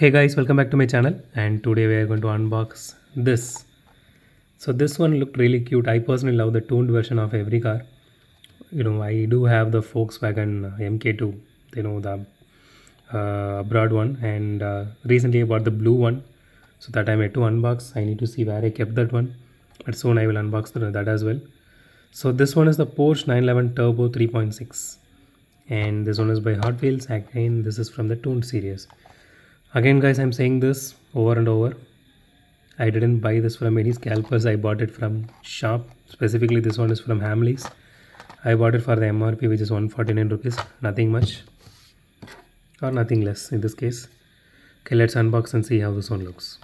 Hey guys, welcome back to my channel, and today we are going to unbox this. So this one looked really cute. I personally love the tuned version of every car. I do have the Volkswagen MK2, the abroad one, and recently I bought the blue one. So that I'm yet to unbox. I need to see where I kept that one, but soon I will unbox that as well. So this one is the Porsche 911 Turbo 3.6, and this one is by Hotwheels. Again, this is from the Tooned series. Again guys, I'm saying this over and over. I didn't buy this from any scalpers. I bought it from shop. Specifically this one is from Hamleys. I bought it for the MRP, which is 149 rupees. Nothing much or nothing less in this case. Okay, let's unbox and see how this one looks.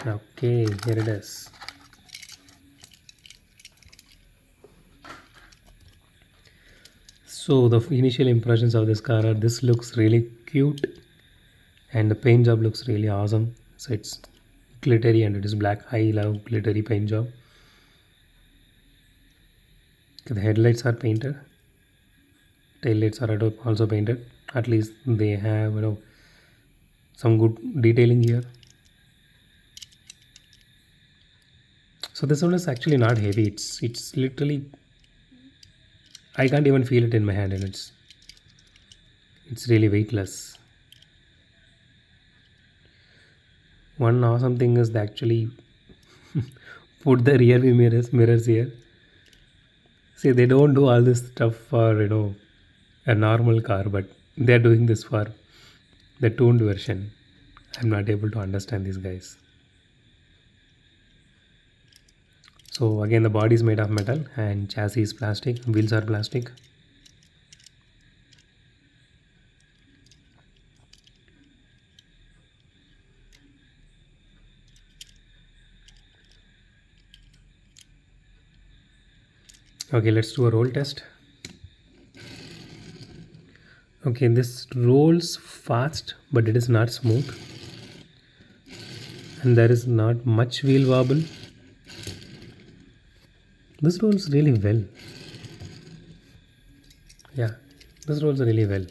Okay, here it is. So the initial impressions of this car are this looks really cute and the paint job looks really awesome. So it's glittery and it is black. I love glittery paint job. The headlights are painted. Tail lights are also painted. At least they have some good detailing here. So this one is actually not heavy. It's literally, I can't even feel it in my hand, and it's really weightless. One awesome thing is they actually put the rear view mirrors here. See, they don't do all this stuff for a normal car, but they're doing this for the tuned version. I'm not able to understand these guys. So again, the body is made of metal and chassis is plastic, wheels are plastic. Okay, let's do a roll test. Okay, this rolls fast, but it is not smooth. And there is not much wheel wobble. This rolls really well. Yeah, this rolls really well.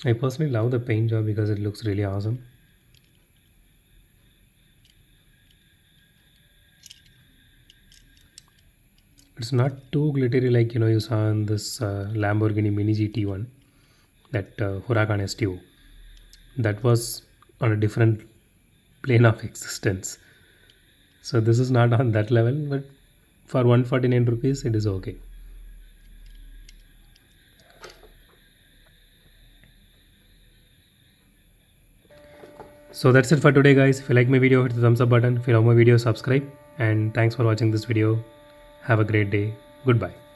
I personally love the paint job because it looks really awesome. It's not too glittery like you saw in this Lamborghini Mini GT one, that Huracan STO. That was on a different plane of existence. So this is not on that level, but for 149 rupees it is okay. So that's it for today guys. If you like my video, hit the thumbs up button. If you love my video, subscribe, and thanks for watching this video. Have a great day. Goodbye.